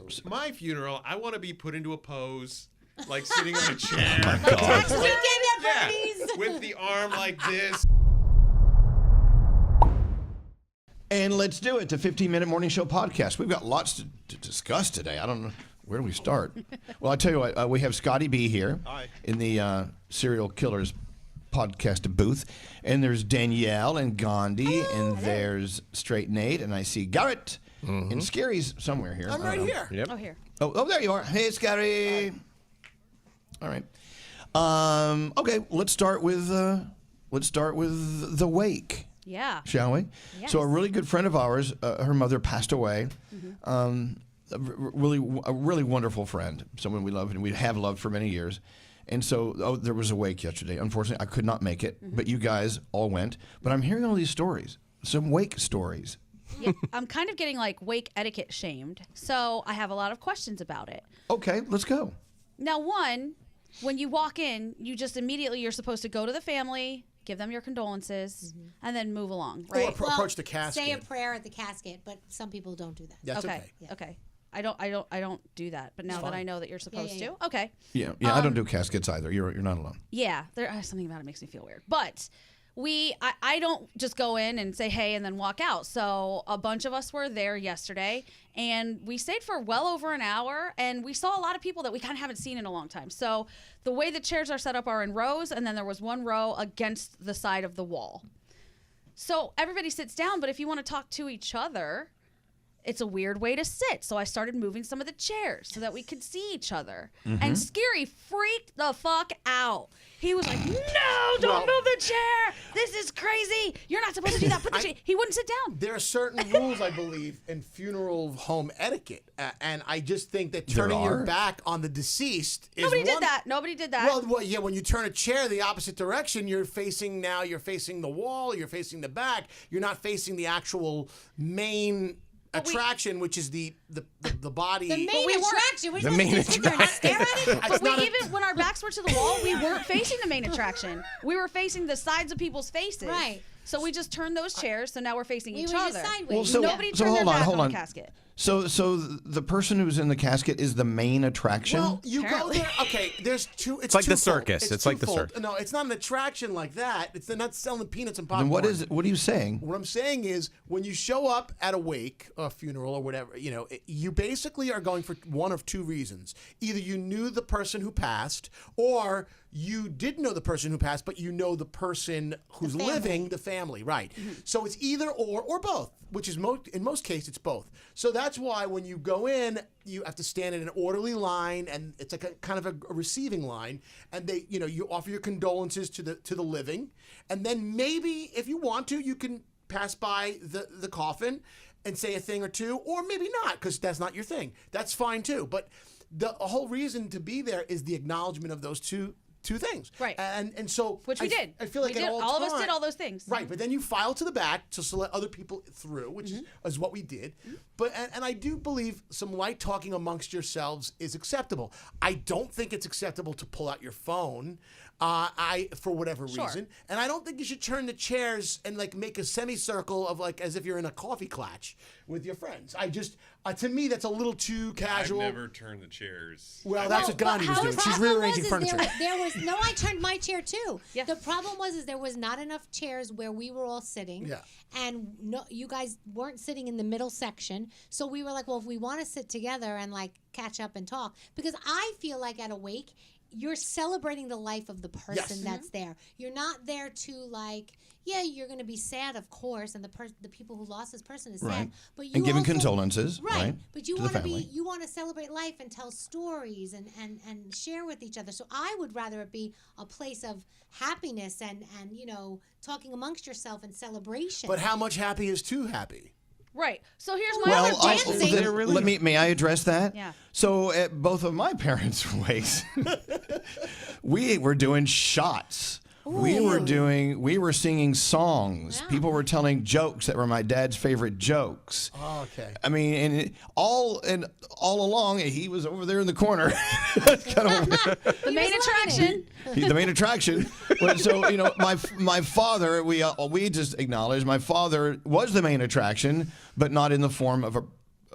Absolutely. My funeral, I want to be put into a pose, like sitting on a chair. Like tax weekend at Yeah, Bernie's. with the arm like this. And let's do it, the 15-minute morning show podcast. We've got lots to discuss today. I don't know. Where do we start? Well, I tell you what, we have Scotty B here in the Serial Killers podcast booth. And there's Danielle and Gandhi. And there's Straight Nate. And I see Garrett. And Scary's somewhere here. I'm right here. Yep. Oh, here. Oh, there you are. Hey, Scary. All right. Okay, let's start with the wake. Yeah. Shall we? Yes. So a really good friend of ours, her mother passed away. A really wonderful friend, someone we love and we have loved for many years. And so there was a wake yesterday. Unfortunately, I could not make it, but you guys all went. But I'm hearing all these stories, some wake stories. Yeah, I'm kind of getting like wake etiquette shamed, so I have a lot of questions about it. Okay, let's go. Now, one, when you walk in, you just immediately, you're supposed to go to the family, give them your condolences, and then move along, Or right? approach the casket. Say a prayer at the casket, but some people don't do that. That's okay. Okay. I don't do that. But now that I know that you're supposed to, okay. Yeah, I don't do caskets either. You're not alone. Yeah, there something about it makes me feel weird. But I don't just go in and say hey and then walk out. So a bunch of us were there yesterday, and we stayed for well over an hour, and we saw a lot of people that we kind of haven't seen in a long time. So the way the chairs are set up are in rows, and then there was one row against the side of the wall. So everybody sits down, but if you want to talk to each other, it's a weird way to sit. So I started moving some of the chairs so that we could see each other. And Scary freaked the fuck out. He was like, no, don't move the chair. This is crazy. You're not supposed to do that. Put the chair. He wouldn't sit down. There are certain rules, I believe, in funeral home etiquette. And I just think that turning your back on the deceased is Nobody did that. Well, yeah, when you turn a chair the opposite direction, you're facing the wall, you're facing the back. You're not facing the actual main attraction, which is the body. The main attraction. The main attraction. Stare at it. But even when our backs were to the wall, we weren't facing the main attraction. We were facing the sides of people's faces. Right. So we just turned those chairs, so now we're facing each were other. just sideways. Well, so- Nobody so turned their hold on, back hold on on. the casket. So the person who's in the casket is the main attraction? Well, you go Apparently. there. Okay, there's two. It's like the twofold. circus. It's like the twofold. circus. No, it's not an attraction like that. They're not selling peanuts and popcorn. Then what are you saying? What I'm saying is, when you show up at a wake, a funeral, or whatever, you basically are going for one of two reasons. Either you knew the person who passed, or you didn't know the person who passed, but you know the person who's living, the family, right? So it's either or both, which is in most cases it's both. So that's why when you go in, you have to stand in an orderly line, and it's like a kind of a receiving line, and they, you offer your condolences to the living, and then maybe if you want to, you can pass by the coffin and say a thing or two, or maybe not, because that's not your thing. That's fine too. But the whole reason to be there is the acknowledgement of those two things. Right. And so Which we did. I feel like we did. All of us did all those things. Right, but then you file to the back to let other people through, which is what we did. But and I do believe some light talking amongst yourselves is acceptable. I don't think it's acceptable to pull out your phone. For whatever reason, and I don't think you should turn the chairs and like make a semicircle of like as if you're in a coffee klatch with your friends. I just, to me, that's a little too casual. I've never turned the chairs. Well, that's what Gandhi was doing. She's rearranging furniture. No, I turned my chair too. Yeah. The problem was there was not enough chairs where we were all sitting. Yeah. And you guys weren't sitting in the middle section. So we were like, well, if we want to sit together and like catch up and talk, because I feel like at a wake, you're celebrating the life of the person that's there. You're not there to like, yeah, you're going to be sad, of course, and the people who lost this person is sad. But you giving also, condolences, right? But you to want the to family. you want to celebrate life and tell stories and share with each other. So I would rather it be a place of happiness and talking amongst yourself and celebration. But how much happy is too happy? Right. So here's my other dancing. May I address that? Yeah. So at both of my parents' wakes, we were doing shots. We were singing songs. Wow. People were telling jokes that were my dad's favorite jokes. Oh, okay. I mean, all along, he was over there in the corner. That's kind of the main attraction. the main attraction. But so my father, we just acknowledged my father was the main attraction, but not in the form of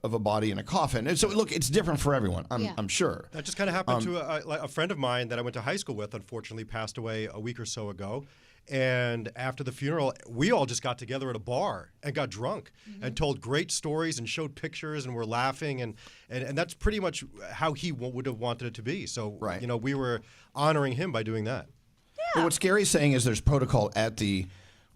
of a body in a coffin. And so look, it's different for everyone. I'm sure. That just kind of happened to a friend of mine that I went to high school with. Unfortunately, passed away a week or so ago. And after the funeral, we all just got together at a bar and got drunk and told great stories and showed pictures and were laughing. And that's pretty much how he would have wanted it to be. So, we were honoring him by doing that. Yeah. But what Scary's saying is there's protocol at the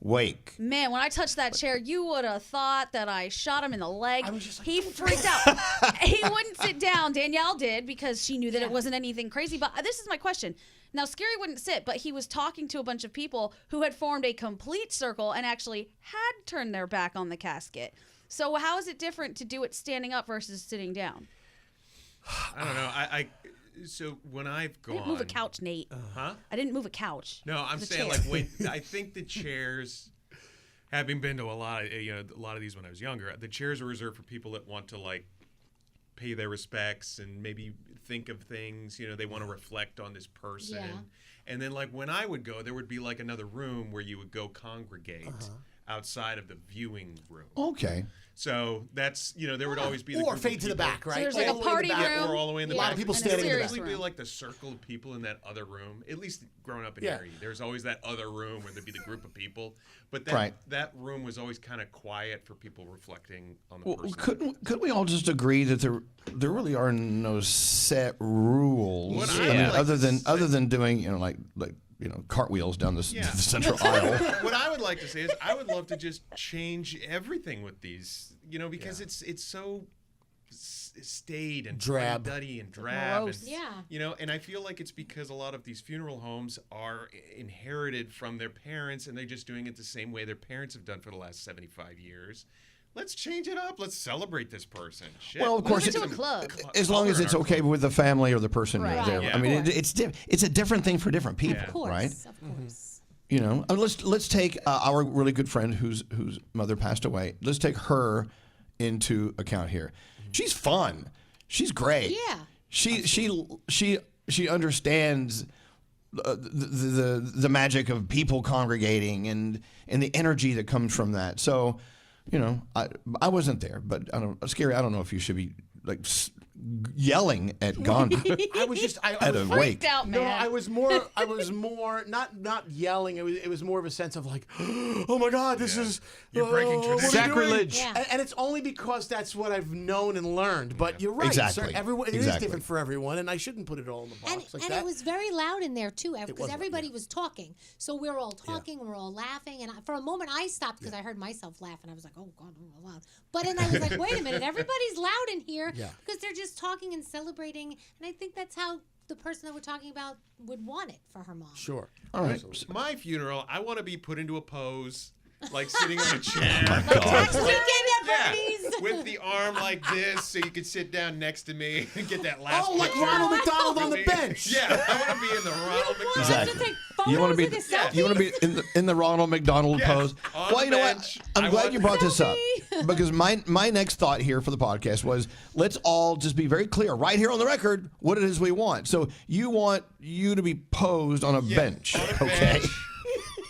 wake. Man, when I touched that chair, you would have thought that I shot him in the leg. He freaked out. He wouldn't sit down. Danielle did because she knew that it wasn't anything crazy. But this is my question. Now, Scary wouldn't sit, but he was talking to a bunch of people who had formed a complete circle and actually had turned their back on the casket. So how is it different to do it standing up versus sitting down? I don't know. So when I've gone, I didn't move a couch, Nate. Huh? I didn't move a couch. No, I'm saying like I think the chairs, having been to a lot of these when I was younger, the chairs are reserved for people that want to like pay their respects and maybe think of things, they want to reflect on this person. Yeah. And then like when I would go, there would be like another room where you would go congregate outside of the viewing room. Okay. So that's, there would always be the or group fade of to the people. back, right? So there's All like a the way in the party back. room. Or all the way in the A lot back. of people And a standing in the serious back. Usually room. be like the circle of people in that other room. At least growing up in Yeah. Erie, there's always that other room where there'd be the group of people. But Right. that room was always kind of quiet for people reflecting on the person. Could we all just agree that there really are no set rules? What I I mean, like other than doing cartwheels down the central aisle. What I would like to say is I would love to just change everything with these, because it's so staid and Drab. duddy and drab. Gross. And, and I feel like it's because a lot of these funeral homes are inherited from their parents and they're just doing it the same way their parents have done for the last 75 years. Let's change it up. Let's celebrate this person. Shit. Well, of course, Move it to a club. as long as it's okay with the family or the person Right. there. Yeah. I mean, it's a different thing for different people, Of course, right? of course. Let's take our really good friend whose mother passed away. Let's take her into account here. She's fun. She's great. Yeah. She understands the magic of people congregating and the energy that comes from that. So, I wasn't there, but Scary. I don't know if you should be like yelling at Gandhi I was just at a wake. Freaked out, man. No, I was more not yelling. It was more of a sense of like, oh my God, this is You're breaking what are we tradition. doing? Sacrilege. Yeah. And it's only because that's what I've known and learned. But you're right. Exactly. Sir, everyone it is Exactly. different for everyone, and I shouldn't put it all in the box And, like and that. it was very loud in there too, because was, everybody was talking. So we were all talking, we were all laughing, and for a moment I stopped because I heard myself laugh, and I was like, "Oh God, I'm loud." But then I was like, "Wait a minute, everybody's loud in here because they're just talking and celebrating." And I think that's how the person that we're talking about would want it for her mom. Sure. All right. My funeral, I want to be put into a pose, like sitting on a chair. Next weekend at Yeah, Bernie's. with the arm like this, so you could sit down next to me and get that last Oh, like picture. Ronald McDonald on of the me. bench. Yeah, I want to be in the Ronald McDonald. Exactly. Photos You want to be with a selfie? you want to be in the Ronald McDonald Yes, pose. on Well, the you know bench. what? I'm I glad want- you brought this up because my next thought here for the podcast was let's all just be very clear right here on the record what it is we want. So you want you to be posed on a bench, on a okay? bench,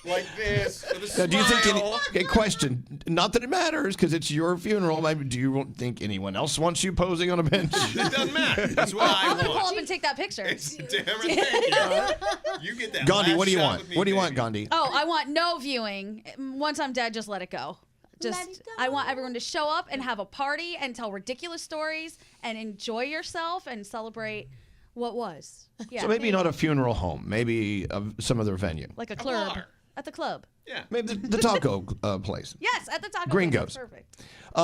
like this, with a Now, do you think smile. okay, question? Not that it matters because it's your funeral. Maybe do you think anyone else wants you posing on a bench? It doesn't matter. That's what I'm I gonna pull want. up and take that picture. It's damn right. You get that. Gandhi, last what do you shot want? with me, What do you want, baby. Gandhi? Oh, I want no viewing. Once I'm dead, just let it go. Let it go. I want everyone to show up and have a party and tell ridiculous stories and enjoy yourself and celebrate what was. Yeah. So maybe not a funeral home. Maybe some other venue. like a club. bar. At the club. Yeah. Maybe the taco place. Yes, at the taco Gringos. place. Perfect.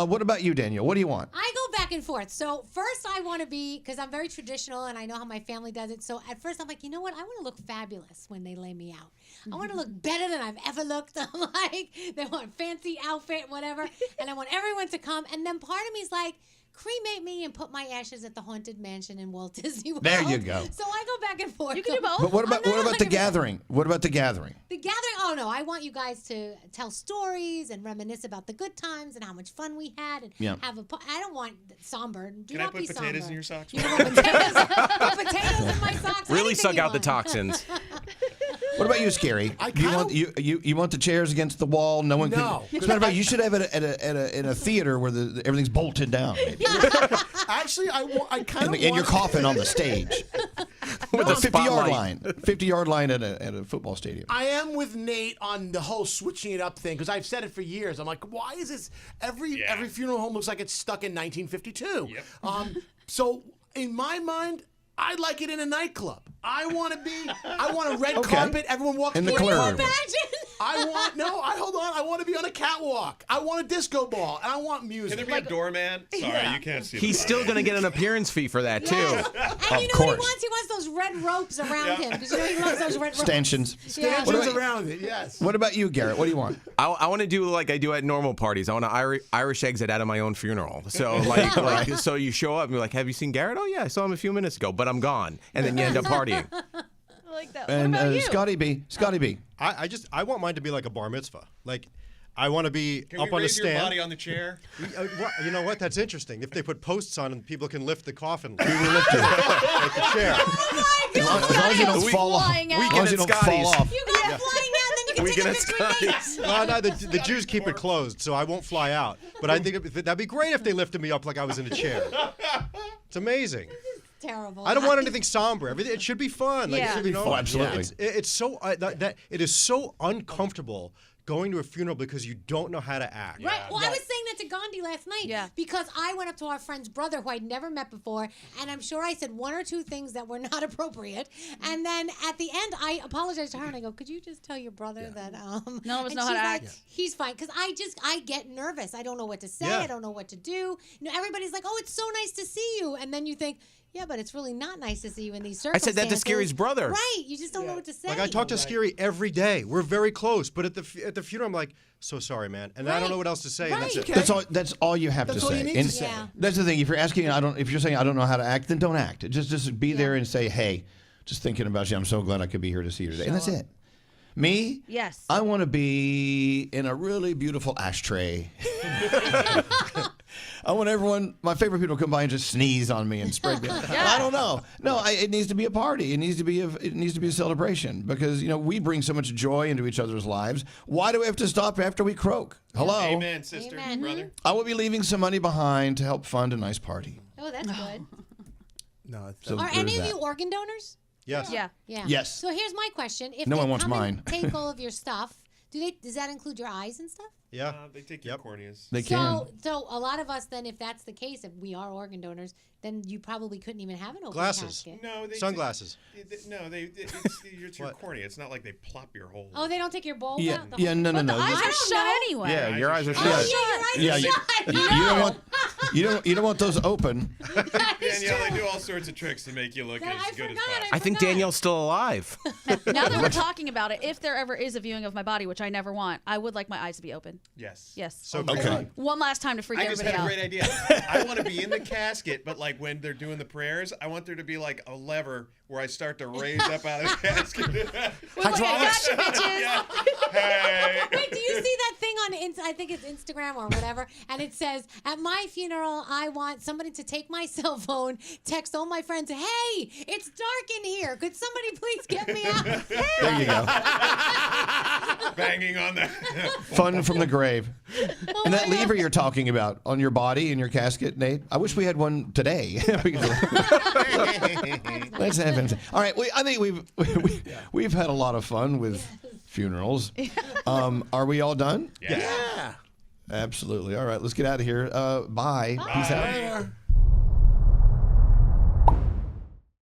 What about you, Danielle? What do you want? I go back and forth. So first I want to be, because I'm very traditional and I know how my family does it. So at first I'm like, you know what? I want to look fabulous when they lay me out. I want to look better than I've ever looked. I'm like, they want fancy outfit, whatever. And I want everyone to come. And then part of me is like, cremate me and put my ashes at the Haunted Mansion in Walt Disney World. There you go. So I go back and forth. You can do both. But what about I'm not the 100%. gathering? What about the gathering? The gathering, oh no, I want you guys to tell stories and reminisce about the good times and how much fun we had and have a. I don't want somber. Do Can I not put be potatoes somber. in your socks? You can put potatoes in my socks. Really anything suck you out the want. toxins. What about you, Scary? You want the chairs against the wall? No one No. can. As a matter of fact, you should have it in a theater where everything's bolted down. Maybe. Actually, I kind of And your coffin on the stage. With the 50-yard line. 50-yard line at a football stadium. I am with Nate on the whole switching it up thing because I've said it for years. I'm like, why is this every funeral home looks like it's stuck in 1952? Yep. So in my mind, I like it in a nightclub. I want a red carpet. Everyone walks in the through. club. Imagine. Hold on. I want to be on a catwalk. I want a disco ball, and I want music. Can there be a doorman? Sorry, you can't see. He's still going to get an appearance fee for that, too. Yes. And you know what he wants? He wants those red ropes around him because you know he loves those red ropes. Stanchions. Stanchions around it, yes. What about you, Garrett? What do you want? I want to do like I do at normal parties. I want to Irish exit out of my own funeral. So like so you show up and you're like, have you seen Garrett? Oh yeah, I saw him a few minutes ago, but I'm gone. And then you end up partying. I like that. And what about you? Scotty B. I want mine to be like a bar mitzvah. Like, I want to be Can up we on a raise your stand. body on the chair? You know what? That's interesting. If they put posts on and people can lift the coffin, we will lift you like the chair. As long as you don't fall off. Flying out. As long as you don't fall off. You go flying out, then you can take a picture with Nate. No, the Jews keep it closed, so I won't fly out. But I think that'd be great if they lifted me up like I was in a chair. It's amazing. Terrible. I don't want anything somber. It should be fun. Like, Yeah. you know, Oh, absolutely. It's so it is so uncomfortable going to a funeral because you don't know how to act. Right. Well, I was saying that to Gandhi last night. Yeah. Because I went up to our friend's brother who I'd never met before, and I'm sure I said one or two things that were not appropriate. And then at the end, I apologized to her and I go, "Could you just tell your brother that?" None of us and know how she's to like, act. He's fine because I get nervous. I don't know what to say. Yeah. I don't know what to do. You know, everybody's like, "Oh, it's so nice to see you," and then you think. Yeah, but it's really not nice to see you in these I circumstances. said that to Scary's brother. Right, you just don't know what to say. Like I talk to Scary every day. We're very close, but at the funeral, I'm like, "So sorry, man," and I don't know what else to say. And that's Right. it. That's all you have That's to all say. you need And to say. Yeah. That's the thing. If you're asking, if you're saying I don't know how to act, then don't act. Just be there and say, "Hey, just thinking about you. I'm so glad I could be here to see you today." And that's it. Me? Yes. I want to be in a really beautiful ashtray. I want my favorite people to come by and just sneeze on me and spread me. I don't know. No, it needs to be a party. It needs to be a celebration because we bring so much joy into each other's lives. Why do we have to stop after we croak? Hello. Amen, sister, Amen. brother. I will be leaving some money behind to help fund a nice party. Oh, that's good. No, So Are there's any of that. you organ donors? Yes. Yeah. Yeah. Yes. So here's my question: If No they one wants come and mine. take all of your stuff, does that include your eyes and stuff? Yeah. They take your corneas. They can. So a lot of us then, if that's the case, if we are organ donors, then you probably couldn't even have an open Glasses. casket. No, they Sunglasses. It's your cornea. It's not like they plop your whole. Oh, they don't take your bulb Yeah. out. Yeah. No. The eyes I are don't shut know. anyway. Yeah, your eyes are Oh, shut. yeah, Yeah, your eyes are shut. You don't want. You don't want those open. Danielle, they do all sorts of tricks to make you look I as good as forgot. possible. I think Danielle's still alive. Now that we're talking about it, if there ever is a viewing of my body, which I never want, I would like my eyes to be open. Yes. Yes. So Okay. One last time to freak I just everybody had a out. great idea. I want to be in the casket, but like when they're doing the prayers, I want there to be like a lever where I start to raise up out of the casket. Gotcha, bitches. Yeah. Hey. Wait, do you see that thing on I think it's Instagram or whatever, and it says, "At my funeral, I want somebody to take my cell phone, text all my friends, hey, it's dark in here. Could somebody please get me out?" There you go. Banging on the. Fun from the grave. And that lever you're talking about on your body in your casket, Nate. I wish we had one today. Let's have him. All right. I think we've had a lot of fun with funerals. Are we all done? Yeah. Yeah. Absolutely. All right. Let's get out of here. Bye. Peace out. Later.